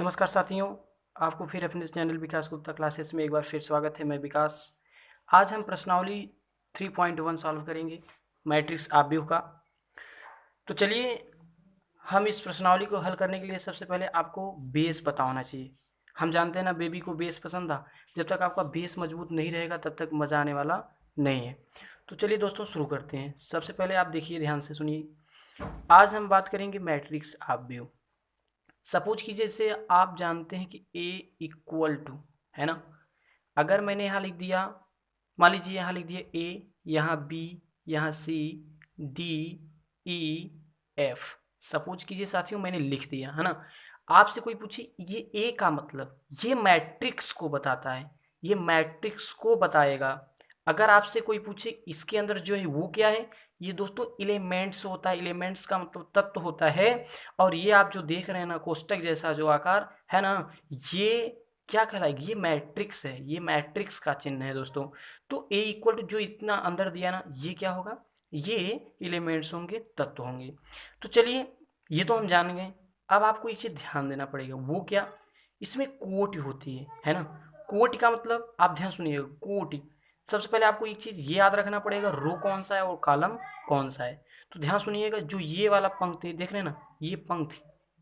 नमस्कार साथियों, आपको फिर अपने चैनल विकास गुप्ता क्लासेस में एक बार फिर स्वागत है। मैं विकास। आज हम प्रश्नावली 3.1 सॉल्व करेंगे, मैट्रिक्स आव्यूह का। तो चलिए, हम इस प्रश्नावली को हल करने के लिए सबसे पहले आपको बेस पता होना चाहिए। हम जानते हैं ना, बेबी को बेस पसंद था। जब तक आपका बेस मजबूत नहीं रहेगा तब तक मज़ा आने वाला नहीं है। तो चलिए दोस्तों, शुरू करते हैं। सबसे पहले आप देखिए, ध्यान से सुनिए। आज हम बात करेंगे मैट्रिक्स आव्यूह। सपोज कीजिए, जैसे आप जानते हैं कि ए इक्वल टू, है ना। अगर मैंने यहाँ लिख दिया, मान लीजिए यहाँ लिख दिया ए, यहाँ बी, यहाँ सी, डी, ई, एफ। सपोज कीजिए साथियों, मैंने लिख दिया, है ना। आपसे कोई पूछे ये ए का मतलब, ये मैट्रिक्स को बताता है, ये मैट्रिक्स को बताएगा। अगर आपसे कोई पूछे इसके अंदर जो है वो क्या है, ये दोस्तों एलिमेंट्स होता है। एलिमेंट्स का मतलब तत्व होता है। और ये आप जो देख रहे हैं ना, कोष्टक जैसा जो आकार है ना, ये क्या कहलाएगी, ये मैट्रिक्स है। ये मैट्रिक्स का चिन्ह है दोस्तों। तो ए इक्वल टू जो इतना अंदर दिया ना, ये क्या होगा, ये एलिमेंट्स होंगे, तत्व होंगे। तो चलिए, ये तो हम जान गए। अब आपको एक चीज ध्यान देना पड़ेगा, वो क्या, इसमें कोटि होती है ना। कोटि का मतलब आप ध्यान सुनिएगा, कोटि। सबसे पहले आपको एक चीज ये याद रखना पड़ेगा, रो कौन सा है और कॉलम कौन सा है। तो ध्यान सुनिएगा, जो ये वाला पंक्ति देख रहे हैं ना, ये पंक्ति,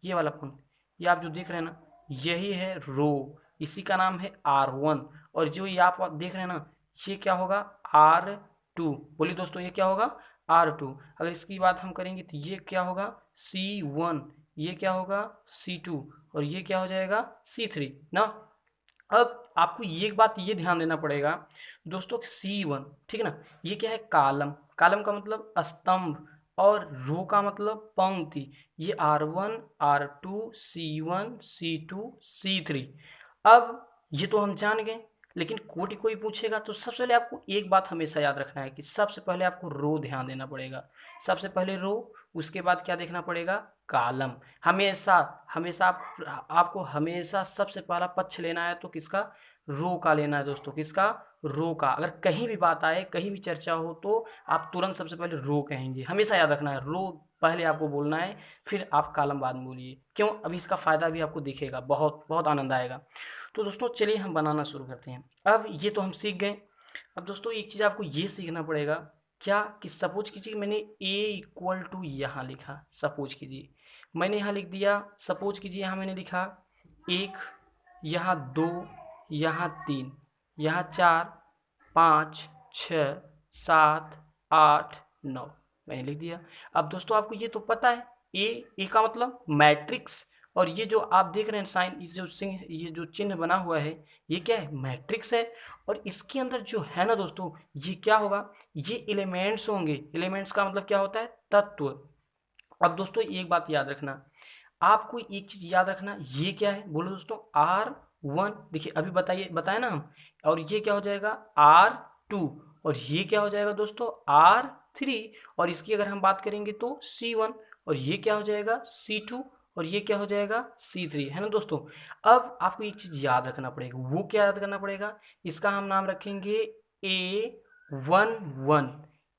ये वाला पंक्ति, ये आप जो देख रहे हैं ना, यही है रो। इसी का नाम है R1। और जो ये आप देख रहे हैं ना, ये क्या होगा, R2। बोलिए दोस्तों, ये क्या होगा, R2। अगर इसकी बात हम करेंगे तो ये क्या होगा, C1। ये क्या होगा, C2। और ये क्या हो जाएगा, C3 ना। अब आपको ये एक बात ये ध्यान देना पड़ेगा दोस्तों, C1, ठीक है ना, ये क्या है, कॉलम। कॉलम का मतलब स्तंभ, और रो का मतलब पंक्ति। ये R1, R2, C1, C2, C3। अब ये तो हम जान गए, लेकिन कोटि कोई पूछेगा तो सबसे पहले आपको एक बात हमेशा याद रखना है कि सबसे पहले आपको रो ध्यान देना पड़ेगा। सबसे पहले रो, उसके बाद क्या देखना पड़ेगा, कॉलम। हमेशा हमेशा आपको हमेशा सबसे पहला पक्ष लेना है तो किसका, रो का लेना है दोस्तों। किसका, रो का। अगर कहीं भी बात आए, कहीं भी चर्चा हो, तो आप तुरंत सबसे पहले रो कहेंगे। हमेशा याद रखना है, रो पहले आपको बोलना है, फिर आप कॉलम बाद में बोलिए। क्यों, अभी इसका फायदा भी आपको दिखेगा, बहुत बहुत आनंद आएगा। तो दोस्तों चलिए, हम बनाना शुरू करते हैं। अब ये तो हम सीख गए। अब दोस्तों एक चीज़ आपको ये सीखना पड़ेगा, क्या, कि सपोज कीजिए मैंने ए इक्वल टू यहाँ लिखा। सपोज कीजिए मैंने यहाँ लिख दिया, सपोज कीजिए यहाँ मैंने लिखा एक, यहाँ दो, यहाँ तीन, यहाँ चार, पाँच, छः, सात, आठ, नौ, मैंने लिख दिया। अब दोस्तों आपको ये तो पता है, ए का मतलब मैट्रिक्स। और ये जो आप देख रहे हैं साइन, ये जो चिन्ह बना हुआ है, ये क्या है, मैट्रिक्स है। और इसके अंदर जो है ना दोस्तों, ये क्या होगा, ये एलिमेंट्स होंगे। एलिमेंट्स का मतलब क्या होता है, तत्व। अब दोस्तों एक बात याद रखना, आपको एक चीज याद रखना, ये क्या है, बोलो दोस्तों, R1। देखिए अभी बताइए, बताए ना हम। और ये क्या हो जाएगा, R2। और ये क्या हो जाएगा दोस्तों, R3। और इसकी अगर हम बात करेंगे तो C1। और ये क्या हो जाएगा, C2। और ये क्या हो जाएगा, C3, है ना दोस्तों। अब आपको एक चीज याद रखना पड़ेगा, वो क्या याद करना पड़ेगा, इसका हम नाम रखेंगे A11।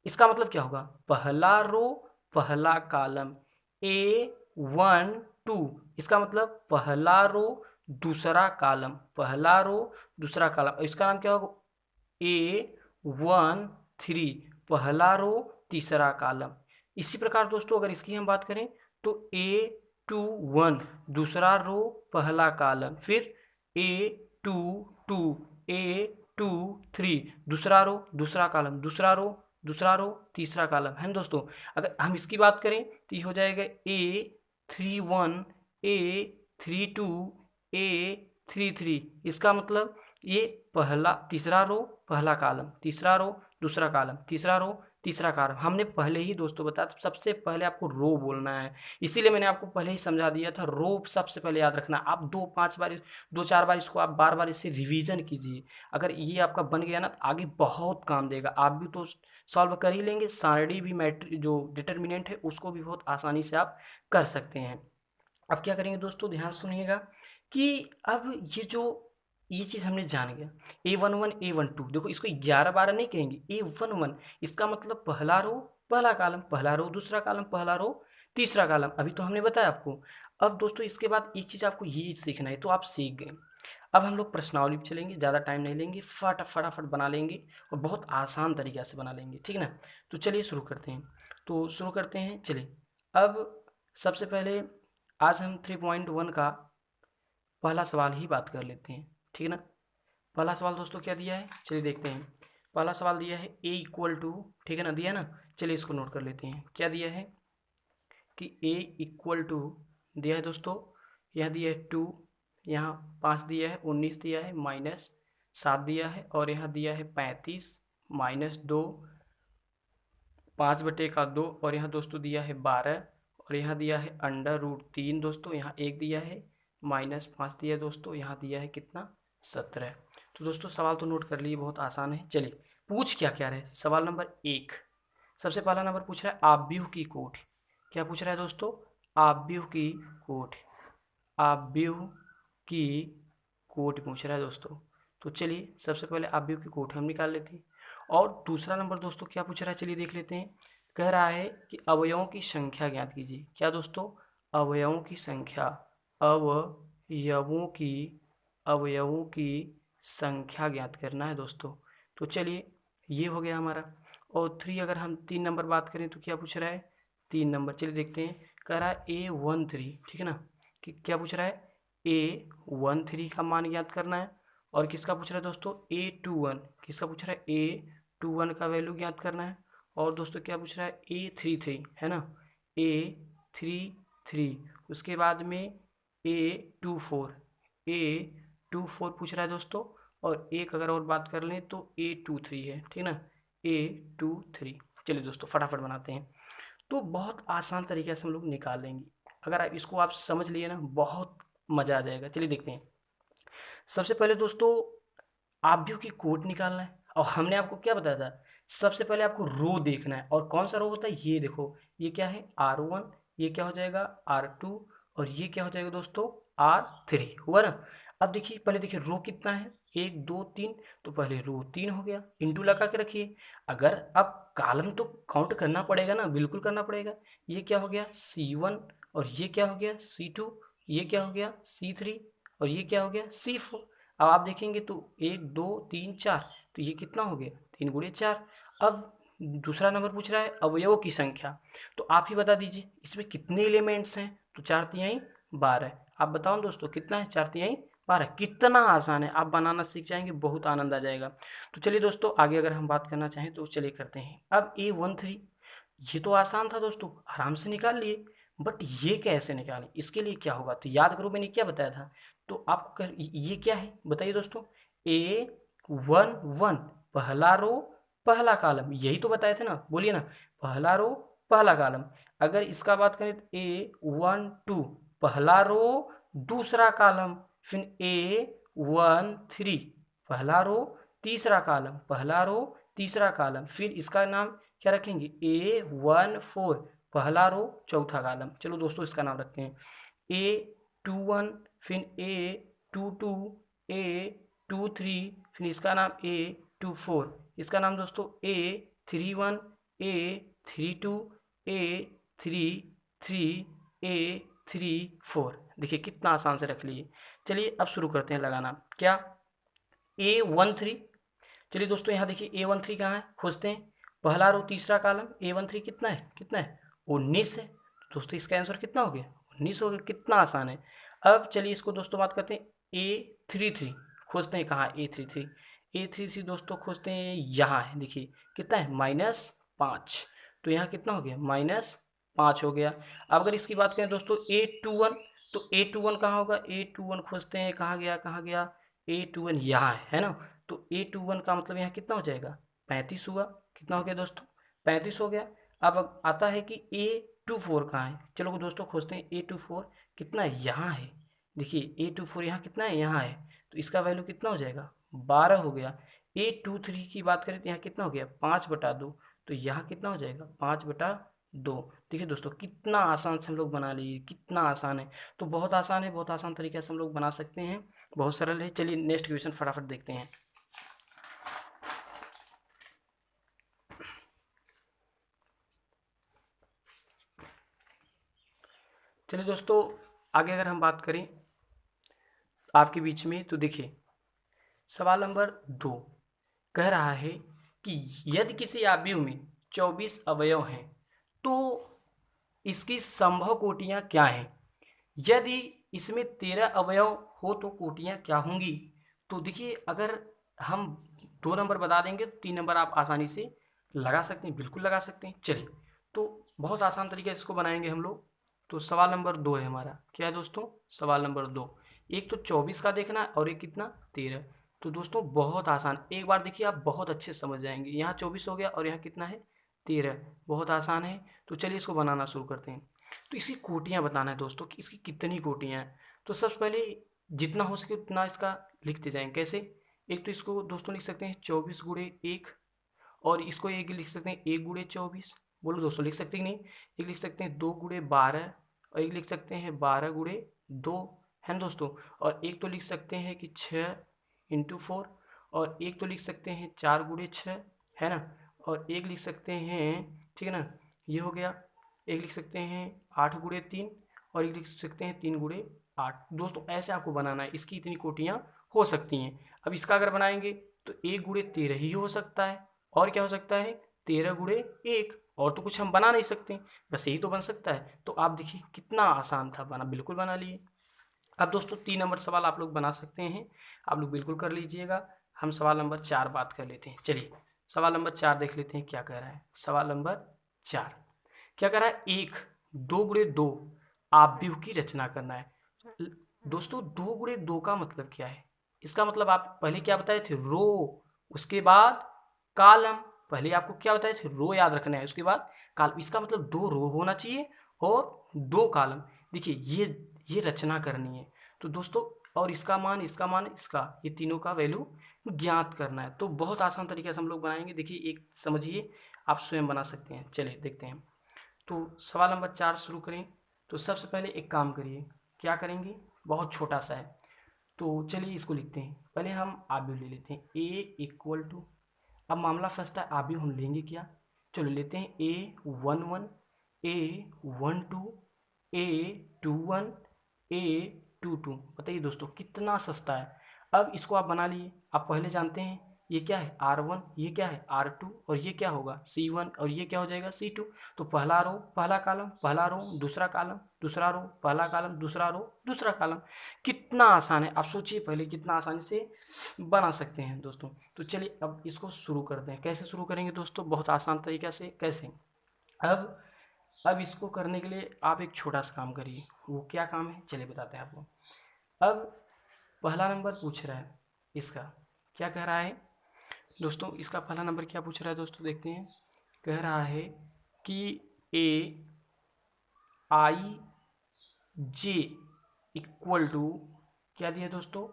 इसका मतलब क्या होगा, पहला रो, पहला कॉलम। A12, इसका मतलब पहला रो, दूसरा कॉलम। पहला रो, दूसरा कॉलम। इसका नाम क्या होगा, A13, पहला रो, तीसरा कॉलम। इसी प्रकार दोस्तों अगर इसकी हम बात करें तो A21, दूसरा रो, पहला कॉलम। फिर A22, A23, दूसरा रो, दूसरा कॉलम, दूसरा रो, दूसरा रो, तीसरा कॉलम, है ना दोस्तों। अगर हम इसकी बात करें तो ये हो जाएगा A31, A32, A33। इसका मतलब ये पहला, तीसरा रो, पहला कॉलम, तीसरा रो, दूसरा कॉलम, तीसरा रो, तीसरा कॉलम। हमने पहले ही दोस्तों बताया, तो सबसे पहले आपको रो बोलना है। इसीलिए मैंने आपको पहले ही समझा दिया था, रो सबसे पहले याद रखना। आप दो चार बार इसको आप बार बार इसे रिवीजन कीजिए। अगर ये आपका बन गया ना, तो आगे बहुत काम देगा। आप भी तो सॉल्व कर ही लेंगे, सारणी भी, मैट्रिक जो डिटर्मिनेंट है उसको भी बहुत आसानी से आप कर सकते हैं। अब क्या करेंगे दोस्तों, ध्यान सुनिएगा कि अब ये चीज़ हमने जान गया, A11, A12। देखो इसको 11-12 नहीं कहेंगे, A11। इसका मतलब पहला रो, पहला कॉलम, पहला रो, दूसरा कॉलम, पहला रो, तीसरा कॉलम अभी तो हमने बताया आपको। अब दोस्तों इसके बाद एक चीज़ आपको ये सीखना है, तो आप सीख गए। अब हम लोग प्रश्नावली पे चलेंगे, ज़्यादा टाइम नहीं लेंगे, फटाफट बना लेंगे और बहुत आसान तरीक़ा से बना लेंगे, ठीक ना। तो चलिए शुरू करते हैं। तो शुरू करते हैं, चलिए। अब सबसे पहले आज हम 3.1 का पहला सवाल ही बात कर लेते हैं, ठीक ना। पहला सवाल दोस्तों क्या दिया है, चलिए देखते हैं। पहला सवाल दिया है a इक्वल टू, ठीक है ना, दिया ना। चलिए इसको नोट कर लेते हैं। क्या दिया है कि a इक्वल टू दिया है दोस्तों, यहाँ दिया है 2, यहाँ 5 दिया है, 19 दिया है, -7 दिया है, और यहाँ दिया है 35 -2, 5/2, और यहाँ दोस्तों दिया है 12, और यहाँ दिया है √3 दोस्तों, यहाँ 1 दिया है, -5 दिया है दोस्तों, यहाँ दिया है कितना, 17। तो दोस्तों सवाल तो नोट कर लिए, बहुत आसान है। चलिए पूछ क्या क्या रहे, सवाल नंबर 1, सबसे पहला नंबर पूछ रहा है आव्यूह की कोटि। क्या पूछ रहा है दोस्तों, आव्यूह की कोटि, आव्यूह की कोटि पूछ रहा है दोस्तों। तो चलिए सबसे पहले आव्यूह की कोटि हम निकाल लेते हैं। और दूसरा नंबर दोस्तों क्या पूछ रहा है, चलिए देख लेते हैं। कह रहा है कि अवयवों की संख्या ज्ञात कीजिए। क्या दोस्तों, अवयवों की संख्या, अवयवों की संख्या ज्ञात करना है दोस्तों। तो चलिए ये हो गया हमारा। और 3 अगर हम 3 नंबर बात करें तो क्या पूछ रहा है, 3 नंबर, चलिए देखते हैं। कह रहा है A13, ठीक है ना, कि क्या पूछ रहा है, A13 का मान ज्ञात करना है। और किसका पूछ रहा है दोस्तों, A21, किसका पूछ रहा है, A21 का वैल्यू ज्ञात करना है। और दोस्तों क्या पूछ रहा है, A33, है ना, A33, उसके बाद में A24 पूछ रहा है दोस्तों। और एक अगर और बात कर लें तो A23 है, ठीक ना, A23। चलिए दोस्तों फटाफट बनाते हैं। तो बहुत आसान तरीके से हम लोग निकाल लेंगे, अगर आप इसको आप समझ लिए ना, बहुत मज़ा आ जाएगा। चलिए देखते हैं। सबसे पहले दोस्तों आव्यूह की कोटि निकालना है, और हमने आपको क्या बताया था, सबसे पहले आपको रो देखना है। और कौन सा रो होता है, ये देखो, ये क्या है, R1, ये क्या हो जाएगा, R2, और ये क्या हो जाएगा दोस्तों, R3, हुआ ना। अब देखिए, पहले देखिए रो कितना है, 1 2 3, तो पहले रो 3 हो गया, इंटू लगा के रखिए। अगर अब कॉलम तो काउंट करना पड़ेगा ना, बिल्कुल करना पड़ेगा। ये क्या हो गया, C1, और ये क्या हो गया, C2, ये क्या हो गया, C3, और ये क्या हो गया, C4। अब आप देखेंगे तो 1 2 3 4, तो ये कितना हो गया, 3 गुणे 4। अब दूसरा नंबर पूछ रहा है अवयवों की संख्या, तो आप ही बता दीजिए इसमें कितने एलिमेंट्स हैं। तो 4×3 12। आप बताओ दोस्तों कितना है, 4×3 12। कितना आसान है, आप बनाना सीख जाएंगे, बहुत आनंद आ जाएगा। तो चलिए दोस्तों आगे अगर हम बात करना चाहें तो चलिए करते हैं। अब A13, ये तो आसान था दोस्तों, आराम से निकाल लिए। बट ये कैसे निकालें, इसके लिए क्या होगा, तो याद करो मैंने क्या बताया था। तो आपको ये क्या है बताइए दोस्तों, A11, पहला रो पहला कॉलम, यही तो बताए थे ना, बोलिए ना, पहला रो पहला कॉलम। अगर इसका बात करें तो A12, पहला रो दूसरा कॉलम। फिर A13, पहला रो तीसरा कॉलम, पहला रो तीसरा कॉलम। फिर इसका नाम क्या रखेंगे, A14, पहला रो चौथा कॉलम। चलो दोस्तों इसका नाम रखते हैं A21, फिर A22, A23, फिर इसका नाम A24, इसका नाम दोस्तों A31, A32, A33, A34। देखिए कितना आसान से रख लिए। चलिए अब शुरू करते हैं लगाना। क्या, A13, चलिए दोस्तों यहाँ देखिए A13 कहाँ है, खोजते हैं। पहला रो तीसरा कॉलम, A13 कितना है, 19 है। दोस्तों इसका आंसर कितना हो गया, 19 हो गया। कितना आसान है। अब चलिए इसको दोस्तों बात करते हैं, A33 खोजते हैं, कहाँ A33, A33 दोस्तों खोजते हैं, यहाँ है, देखिए कितना है, -5। तो यहाँ कितना हो गया, -5 हो गया। अब अगर इसकी बात करें दोस्तों A21, तो A21 कहाँ होगा, A21 खोजते हैं, कहाँ गया कहाँ गया, A21 यहाँ है ना। तो A21 का मतलब यहाँ कितना हो जाएगा, 35 हुआ। कितना हो गया दोस्तों, 35 हो गया। अब आता है कि A24 कहाँ है, चलो दोस्तों खोजते हैं। A24 कितना है, यहाँ है, देखिए A24 यहाँ कितना है, यहाँ है। तो इसका वैल्यू कितना हो जाएगा, 12 हो गया। A23 की बात करें तो यहाँ कितना हो गया, 5/2, तो यहाँ कितना हो जाएगा, 5/2। देखिए दोस्तों कितना आसान से हम लोग बना लिए, कितना आसान है। तो बहुत आसान है, बहुत आसान तरीके से हम लोग बना सकते हैं, बहुत सरल है। चलिए नेक्स्ट क्वेश्चन फटाफट देखते हैं। चलिए दोस्तों, आगे अगर हम बात करें आपके बीच में, तो देखिए सवाल नंबर 2 कह रहा है कि यदि किसी आव्यूह में 24 अवयव हैं तो इसकी संभव कोटियां क्या हैं। यदि इसमें 13 अवयव हो तो कोटियां क्या होंगी। तो देखिए, अगर हम 2 नंबर बता देंगे तो 3 नंबर आप आसानी से लगा सकते हैं, बिल्कुल लगा सकते हैं। चलिए, तो बहुत आसान तरीके से इसको बनाएंगे हम लोग। तो सवाल नंबर 2 है हमारा, क्या है दोस्तों, सवाल नंबर 2। एक तो 24 का देखना है और एक कितना, 13। तो दोस्तों बहुत आसान, एक बार देखिए आप बहुत अच्छे से समझ जाएंगे। यहाँ 24 हो गया और यहाँ कितना है, 13। बहुत आसान है। तो चलिए इसको बनाना शुरू करते हैं। तो इसकी कोटियाँ बताना है दोस्तों कि इसकी कितनी कोटियाँ हैं। तो सबसे पहले जितना हो सके उतना इसका लिखते जाएं। कैसे, एक तो इसको दोस्तों लिख सकते हैं 24 गुणे 1, और इसको एक लिख सकते हैं 1 गुणे 24। बोलो दोस्तों, लिख सकते हैं कि नहीं। एक लिख सकते हैं 2 गुणे 12, और एक लिख सकते हैं 12 गुणे 2, है ना दोस्तों। और एक तो लिख सकते हैं कि 6 इंटू 4, और एक तो लिख सकते हैं 4 गुणे 6, है ना। और एक लिख सकते हैं, ठीक है ना, ये हो गया। एक लिख सकते हैं 8 गुणे 3, और एक लिख सकते हैं 3 गुणे 8। दोस्तों ऐसे आपको बनाना है, इसकी इतनी कोटियाँ हो सकती हैं। अब इसका अगर बनाएंगे तो 1 गुणे 13 ही हो सकता है, और क्या हो सकता है, 13 गुणे 1। और तो कुछ हम बना नहीं सकते, बस यही तो बन सकता है। तो आप देखिए कितना आसान था, बना बिल्कुल बना लिए। अब दोस्तों 3 नंबर सवाल आप लोग बना सकते हैं, आप लोग बिल्कुल कर लीजिएगा। हम सवाल नंबर 4 बात कर लेते हैं। चलिए सवाल नंबर 4 देख लेते हैं क्या कह रहा है। सवाल नंबर 4 क्या कह रहा है, 1 2 गुणे 2 आव्यूह की रचना करना है। दोस्तों 2 गुणे 2 का मतलब क्या है, इसका मतलब आप पहले क्या बताए थे, रो, उसके बाद कॉलम। पहले आपको क्या बताए थे, रो याद रखना है, उसके बाद कॉलम। इसका मतलब 2 रो होना चाहिए और 2 कॉलम। देखिए ये रचना करनी है। तो दोस्तों, और इसका मान, इसका मान, इसका, ये तीनों का वैल्यू ज्ञात करना है। तो बहुत आसान तरीके से हम लोग बनाएंगे। देखिए एक समझिए, आप स्वयं बना सकते हैं। चलिए देखते हैं। तो सवाल नंबर 4 शुरू करें। तो सबसे पहले एक काम करिए, क्या करेंगे, बहुत छोटा सा है। तो चलिए इसको लिखते हैं। पहले हम आव्यूह ले लेते हैं, ए इक्वल टू, अब मामला फंसता है आव्यूह हम लेंगे क्या। चलो लेते हैं A11, A12, A21, A22। बताइए दोस्तों कितना सस्ता है। अब इसको आप बना लिए। आप पहले जानते हैं ये क्या है, R1, ये क्या है R2, और ये क्या होगा C1, और ये क्या हो जाएगा C2। तो पहला रो पहला कॉलम, पहला रो दूसरा कॉलम, दूसरा रो पहला कॉलम, दूसरा रो दूसरा कॉलम। कितना आसान है, आप सोचिए पहले कितना आसानी से बना सकते हैं दोस्तों। तो चलिए अब इसको शुरू करते हैं। कैसे शुरू करेंगे दोस्तों, बहुत आसान तरीके से। कैसे, अब इसको करने के लिए आप एक छोटा सा काम करिए। वो क्या काम है, चलिए बताते हैं आपको। अब पहला नंबर पूछ रहा है, इसका क्या कह रहा है दोस्तों, इसका पहला नंबर क्या पूछ रहा है दोस्तों, देखते हैं। कह रहा है कि AIJ इक्वल टू, क्या दिया दोस्तों,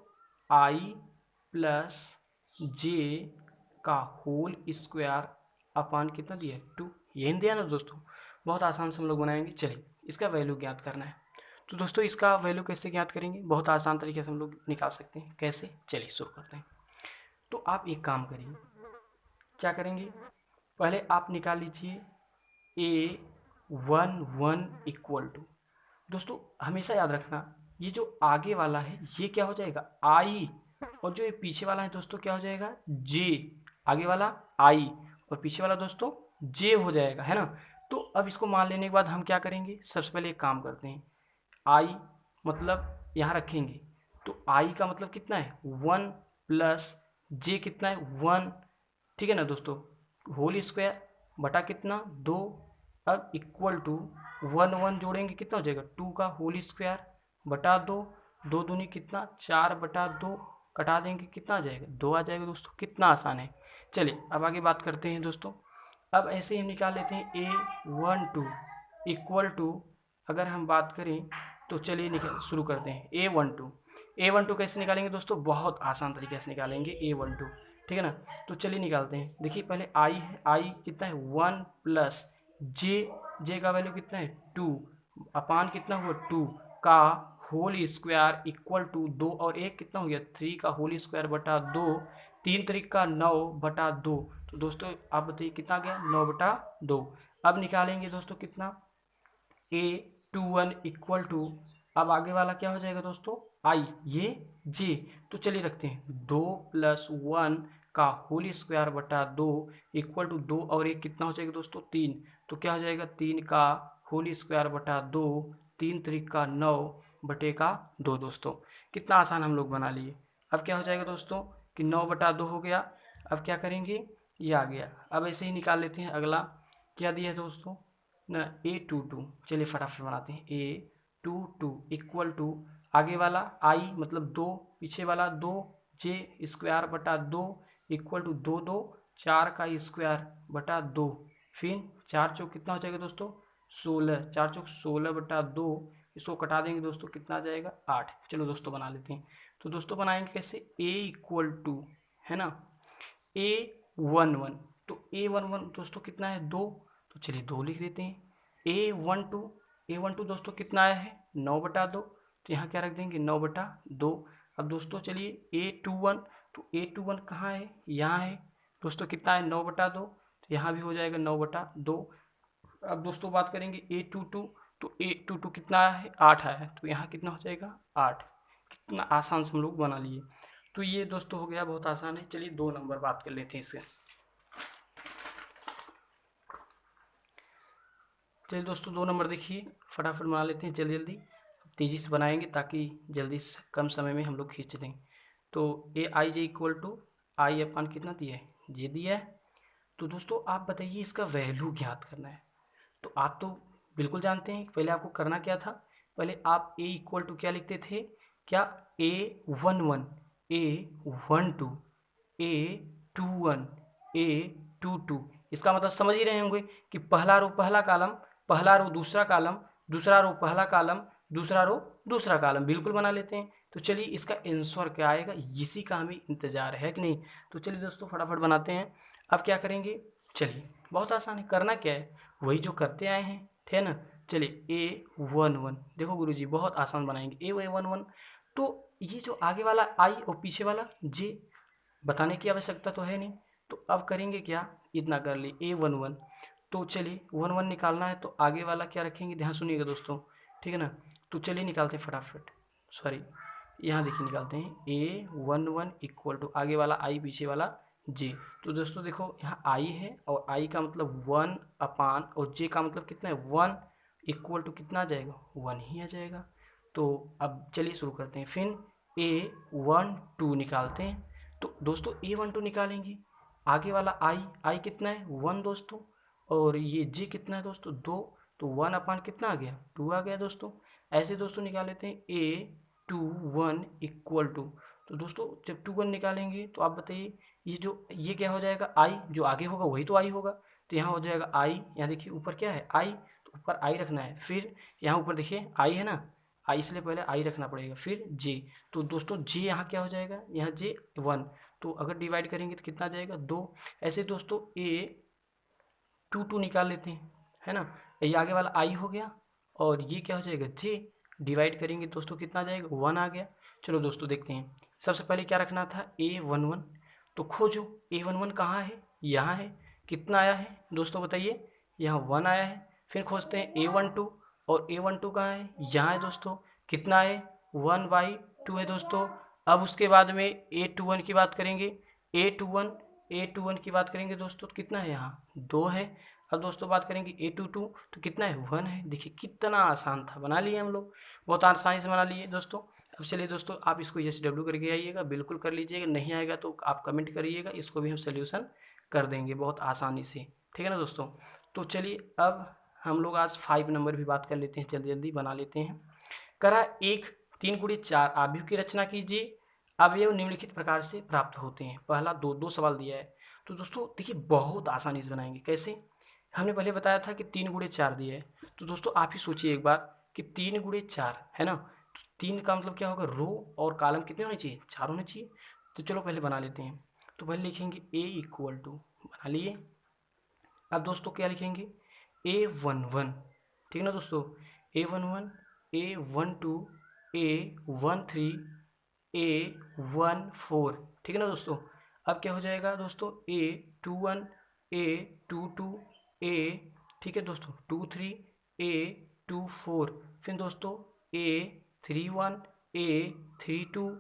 I प्लस J का होल स्क्वायर अपान कितना दिया, 2। यही दिया ना दोस्तों। बहुत आसान से हम लोग बनाएंगे। चलिए इसका वैल्यू ज्ञात करना है। तो दोस्तों इसका वैल्यू कैसे ज्ञात करेंगे, बहुत आसान तरीके से हम लोग निकाल सकते हैं। कैसे, चलिए शुरू करते हैं। तो आप एक काम करिए, क्या करेंगे, पहले आप निकाल लीजिए A11 इक्वल टू। दोस्तों हमेशा याद रखना, ये जो आगे वाला है ये क्या हो जाएगा, आई, और जो ये पीछे वाला है दोस्तों क्या हो जाएगा, जे। आगे वाला आई और पीछे वाला दोस्तों जे हो जाएगा, है ना। तो अब इसको मान लेने के बाद हम क्या करेंगे, सबसे पहले एक काम करते हैं। आई मतलब यहाँ रखेंगे, तो आई का मतलब कितना है 1 प्लस जे कितना है 1, ठीक है ना दोस्तों। होल स्क्वायर बटा कितना 2। अब इक्वल टू 1 1 जोड़ेंगे कितना हो जाएगा 2 का होल स्क्वायर बटा 2। 2 दूनी कितना 4 बटा 2, कटा देंगे कितना आ जाएगा 2 आ जाएगा दोस्तों। कितना आसान है। चलिए अब आगे बात करते हैं दोस्तों। अब ऐसे ही हम निकाल लेते हैं A12 इक्वल टू, अगर हम बात करें तो चलिए निकाल शुरू करते हैं। A12 कैसे निकालेंगे दोस्तों, बहुत आसान तरीके से निकालेंगे A12, ठीक है ना। तो चलिए निकालते हैं। देखिए पहले आई है, आई कितना है 1 प्लस जे का वैल्यू कितना है 2 अपान कितना हुआ 2 का होल स्क्वायर इक्वल टू 2 और 1 कितना हो गया 3 का होल स्क्वायर बटा 2। 3 3 का 9 बटा 2। तो दोस्तों आप बताइए कितना गया 9 बटा 2। अब निकालेंगे दोस्तों कितना, A21 इक्वल टू, अब आगे वाला क्या हो जाएगा दोस्तों, आई, ये जे। तो चलिए रखते हैं 2+1 का होल स्क्वायर बटा 2 इक्वल टू 2 और एक कितना हो जाएगा दोस्तों, 3। तो क्या हो जाएगा, 3 का होल स्क्वायर बटा 2, 3 त्रिक का 9 बटे का 2 दोस्तों। कितना आसान हम लोग बना लिए। अब क्या हो जाएगा दोस्तों कि 9/2 हो गया। अब क्या करेंगे, ये आ गया। अब ऐसे ही निकाल लेते हैं अगला। क्या दिया है दोस्तों ना, A22। चलिए फटाफट बनाते हैं। A22 इक्वल टू, आगे वाला आई मतलब 2, पीछे वाला 2, जे स्क्वायर बटा 2 इक्वल टू 2 4 का स्क्वायर बटा 2। फिर 4 चौक कितना हो जाएगा दोस्तों, 16, 4 चौक 16/2। इसको कटा देंगे दोस्तों, कितना आ जाएगा, 8। चलो दोस्तों बना लेते हैं। तो दोस्तों बनाएंगे कैसे, A इक्वल टू, है ना, A11। तो A11 दोस्तों कितना है, 2। तो चलिए 2 लिख देते हैं। A12 दोस्तों कितना आया है, 9/2। तो यहाँ क्या रख देंगे, 9/2। अब दोस्तों चलिए A21, तो A21 कहाँ है, यहाँ है दोस्तों। कितना है, 9/2। तो यहाँ भी हो जाएगा 9/2। अब दोस्तों बात करेंगे A22, तो A22 कितना आया है, 8 आया है। तो यहाँ कितना हो जाएगा, 8। कितना आसान से हम लोग बना लिए। तो ये दोस्तों हो गया, बहुत आसान है। चलिए 2 नंबर बात कर लेते हैं इसके। चलिए दोस्तों 2 नंबर देखिए, फटाफट बना लेते हैं जल्दी जल्दी। तेज़ी से बनाएंगे ताकि जल्दी कम समय में हम लोग खींच दें। तो A i j equal to I अपन कितना दिया है, जे दिया है। तो दोस्तों आप बताइए, इसका वैल्यू ज्ञात करना है। तो आप तो बिल्कुल जानते हैं, पहले आपको करना क्या था। पहले आप A इक्वल टू क्या लिखते थे, क्या, A11, A12, A21, A22। इसका मतलब समझ ही रहे होंगे कि पहला रो पहला कॉलम, पहला रो दूसरा कॉलम, दूसरा रो पहला कॉलम, दूसरा रो दूसरा कॉलम। बिल्कुल बना लेते हैं। तो चलिए इसका आंसर क्या आएगा, इसी का हमें इंतजार है कि नहीं। तो चलिए दोस्तों फटाफट बनाते हैं। अब क्या करेंगे, चलिए बहुत आसान है। करना क्या है, वही जो करते आए हैं, ठीक है ना। चलिए A11, देखो गुरुजी बहुत आसान बनाएंगे। A11, तो ये जो आगे वाला आई और पीछे वाला जे, बताने की आवश्यकता तो है नहीं। तो अब करेंगे क्या, इतना कर ली A11। तो चलिए 11 निकालना है, तो आगे वाला क्या रखेंगे, ध्यान सुनिएगा दोस्तों, ठीक है ना। तो चलिए निकालते हैं फटाफट, सॉरी, यहाँ देखिए निकालते हैं। A11 इक्वल टू आगे वाला आई, पीछे वाला जे। तो दोस्तों देखो यहाँ आई है, और आई का मतलब 1/, और जे का मतलब कितना है, 1, इक्वल टू कितना आ जाएगा, 1 ही आ जाएगा। तो अब चलिए शुरू करते हैं। फिर A12 निकालते हैं। तो दोस्तों A12 निकालेंगे, आगे वाला आई कितना है, 1 दोस्तों, और ये जे कितना है दोस्तों, 2। तो 1/, कितना आ गया, 2 आ गया दोस्तों। ऐसे दोस्तों निकाल लेते हैं A21 इक्वल टू। तो दोस्तों जब 21 निकालेंगे तो आप बताइए, ये क्या हो जाएगा, आई, जो आगे होगा वही तो आई होगा। तो यहाँ हो जाएगा आई, यहाँ देखिए ऊपर क्या है, आई, तो ऊपर आई रखना है। फिर यहाँ ऊपर देखिए आई है ना, आई, इसलिए पहले आई रखना पड़ेगा, फिर जे। तो दोस्तों जे यहाँ क्या हो जाएगा, यहाँ J1। तो अगर डिवाइड करेंगे तो कितना आ जाएगा, 2। ऐसे दोस्तों A22 निकाल लेते हैं, है ना। ये आगे वाला आई हो गया, और ये क्या हो जाएगा, जे। डिवाइड करेंगे दोस्तों कितना आ जाएगा, 1 आ गया। चलो दोस्तों देखते हैं। सबसे पहले क्या रखना था, A11। तो खोजो A11 कहाँ है, यहाँ है। कितना आया है दोस्तों बताइए, यहाँ 1 आया है। फिर खोजते हैं A12, और A12 कहाँ है, यहाँ है दोस्तों। कितना है, 1/2 है दोस्तों। अब उसके बाद में A21 की बात करेंगे। A21 की बात करेंगे दोस्तों, तो कितना है, यहाँ 2 है। अब दोस्तों बात करेंगे A22, तो कितना है, 1 है। देखिए कितना आसान था, बना लिए हम लोग, बहुत आसानी से बना लिए दोस्तों। अब चलिए दोस्तों आप इसको SW करके आइएगा, बिल्कुल कर लीजिएगा। नहीं आएगा तो आप कमेंट करिएगा, इसको भी हम सोल्यूशन कर देंगे बहुत आसानी से, ठीक है ना दोस्तों। तो चलिए अब हम लोग आज 5 नंबर भी बात कर लेते हैं, जल्दी जल्दी बना लेते हैं। करा एक 3 गुणे 4 आव्यूह की रचना कीजिए। अवयव निम्नलिखित प्रकार से प्राप्त होते हैं। पहला दो सवाल दिया है। तो दोस्तों देखिए बहुत आसानी से बनाएंगे। कैसे, हमने पहले बताया था कि 3 गुणे 4 दिया है। तो दोस्तों आप ही सोचिए एक बार कि 3 गुणे 4 है ना, तो 3 का मतलब क्या होगा, रो और कॉलम कितने होने चाहिए, 4 होने चाहिए। तो चलो पहले बना लेते हैं। तो पहले लिखेंगे A इक्वल टू, बना लिए। अब दोस्तों क्या लिखेंगे, A11, ठीक है ना दोस्तों, A11, A12, A13, A14, ठीक है ना दोस्तों। अब क्या हो जाएगा दोस्तों, A21, A22, A, ठीक है दोस्तों, 23, 4, फिर दोस्तों A31, A32,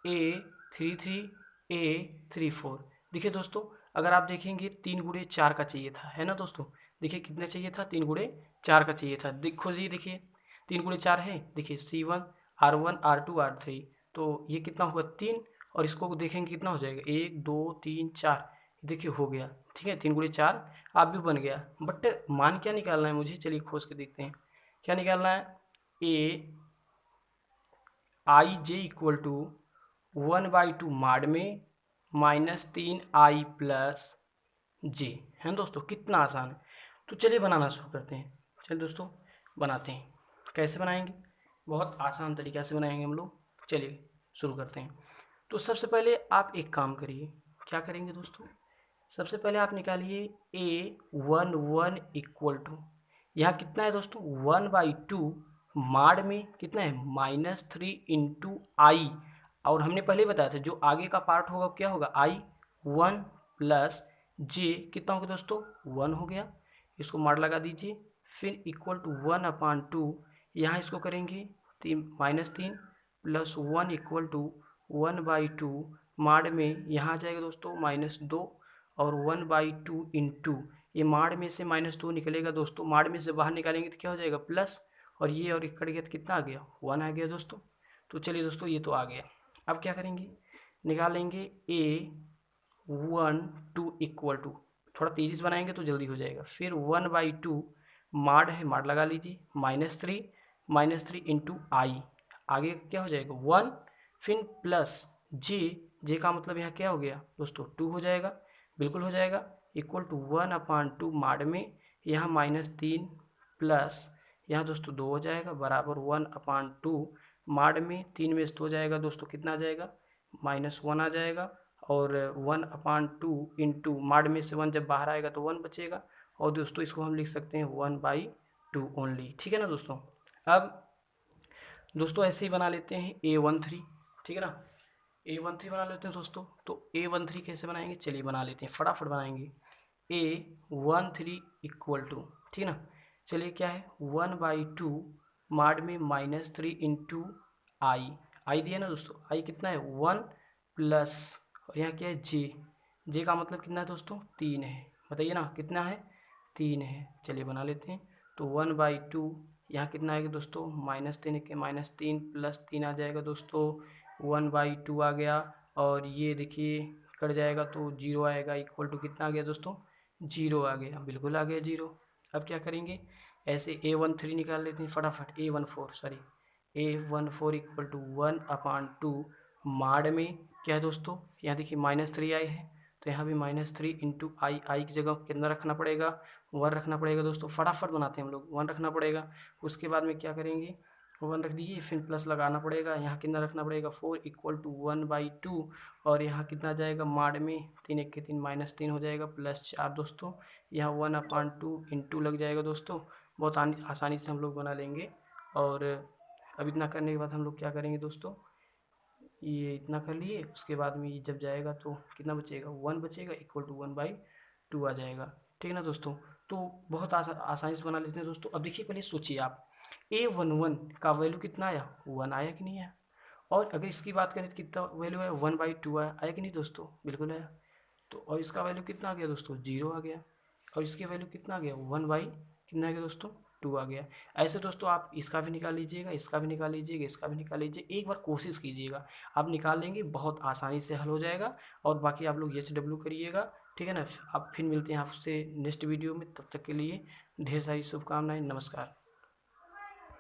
A33, A34। देखिए दोस्तों, अगर आप देखेंगे 3 × 4 का चाहिए था, है ना दोस्तों। देखिए कितना चाहिए था, 3 × 4 का चाहिए था। देखो जी, देखिए 3 × 4 है, देखिए C1, R1, R2, R3, तो ये कितना हुआ 3, और इसको देखेंगे कितना हो जाएगा 1 2 3 4, देखिए हो गया। ठीक है, 3 × 4 आप भी बन गया। बट मान क्या निकालना है मुझे, चलिए खोज के देखते हैं क्या निकालना है। AIJ इक्वल टू 1/2 माड में -3I प्लस जे, है दोस्तों। कितना आसान है। तो चलिए बनाना शुरू करते हैं। चलिए दोस्तों बनाते हैं। कैसे बनाएंगे, बहुत आसान तरीक़ा से बनाएंगे हम लोग। चलिए शुरू करते हैं। तो सबसे पहले आप एक काम करिए, क्या करेंगे दोस्तों, सबसे पहले आप निकालिए A11 इक्वल टू, यहाँ कितना है दोस्तों 1/2 माड में कितना है -3 इंटू आई, और हमने पहले बताया था जो आगे का पार्ट होगा क्या होगा I1 प्लस जे, कितना होगा दोस्तों 1 हो गया। इसको माड लगा दीजिए, फिर इक्वल टू 1/2, यहाँ इसको करेंगे -3 प्लस 1 इक्वल टू 1/2 माड में यहाँ आ जाएगा दोस्तों -2, और 1/2 इंटू ये माड में से -2 निकलेगा दोस्तों, माड में से बाहर निकालेंगे तो क्या हो जाएगा प्लस, और ये और एक कट गया तो कितना आ गया 1 आ गया दोस्तों। तो चलिए दोस्तों ये तो आ गया। अब क्या करेंगे, निकालेंगे A12 इक्वल टू, थोड़ा तेज़ी से बनाएंगे तो जल्दी हो जाएगा। फिर 1/2 माड है, माड लगा लीजिए -3 इंटू आई, आगे क्या हो जाएगा 1, फिर प्लस जे का मतलब यहाँ क्या हो गया दोस्तों 2 हो जाएगा, बिल्कुल हो जाएगा। इक्वल टू 1/2 माड में यहाँ -3 प्लस यहाँ दोस्तों 2 हो जाएगा, बराबर 1/2 माड में 3 में से 2 जाएगा दोस्तों, कितना आ जाएगा -1 आ जाएगा, और 1/2 इंटू माड में से 1 जब बाहर आएगा तो 1 बचेगा, और दोस्तों इसको हम लिख सकते हैं 1/2 ओनली। ठीक है ना दोस्तों। अब दोस्तों ऐसे ही बना लेते हैं A13, ठीक है ना, A13 बना लेते हैं दोस्तों। तो A13 कैसे बनाएंगे, चलिए बना लेते हैं, फटाफट बनाएंगे। A13 इक्वल टू, ठीक है ना, चलिए क्या है 1/2 माड में -3 इंटू आई दिया ना दोस्तों, आई कितना है 1 प्लस, और यहाँ क्या है जे का मतलब कितना है दोस्तों 3 है, बताइए ना कितना है 3 है। चलिए बना लेते हैं। तो 1/2 यहाँ कितना आएगा दोस्तों -3 के -3 प्लस 3 आ जाएगा दोस्तों, 1/2 आ गया, और ये देखिए कट जाएगा तो 0 आएगा, इक्वल टू कितना आ गया दोस्तों 0 आ गया, बिल्कुल आ गया 0। अब क्या करेंगे, ऐसे A13 निकाल लेते हैं फटाफट, A14 इक्वल टू 1/2 माड में क्या है दोस्तों, यहाँ देखिए -3 आई है, तो यहाँ भी -3 इंटू आई की जगह कितना रखना पड़ेगा 1 रखना पड़ेगा दोस्तों। फटाफट बनाते हैं हम लोग, 1 रखना पड़ेगा। उसके बाद में क्या करेंगे 1 रख दीजिए, फिर प्लस लगाना पड़ेगा, यहाँ कितना रखना पड़ेगा 4 इक्वल टू 1/2, और यहाँ कितना जाएगा माड में 3 1 के 3 -3 हो जाएगा प्लस 4 दोस्तों, यहाँ 1/2 इंटू लग जाएगा दोस्तों। बहुत आसानी से हम लोग बना लेंगे। और अब इतना करने के बाद हम लोग क्या करेंगे दोस्तों, ये इतना कर लिए, उसके बाद में ये जब जाएगा तो कितना बचेगा 1 बचेगा, इक्वल टू 1/2 आ जाएगा। ठीक है ना दोस्तों। तो बहुत आसानी से बना लेते हैं दोस्तों। अब देखिए पहले सोचिए आप, A11 का वैल्यू कितना आया 1 आया कि नहीं आया, और अगर इसकी बात करें तो कितना वैल्यू आया 1/2 आया कि नहीं दोस्तों, बिल्कुल आया। तो और इसका वैल्यू कितना आ गया दोस्तों 0 आ गया, और इसकी वैल्यू कितना आ गया 1/ कितना आ गया दोस्तों 2 आ गया। ऐसे दोस्तों आप इसका भी निकाल लीजिएगा, इसका भी निकाल लीजिएगा, इसका भी निकाल लीजिए, एक बार कोशिश कीजिएगा, आप निकाल लेंगे, बहुत आसानी से हल हो जाएगा। और बाकी आप लोग HW करिएगा, ठीक है ना। आप फिर मिलते हैं आपसे नेक्स्ट वीडियो में, तब तक के लिए ढेर सारी शुभकामनाएं, नमस्कार।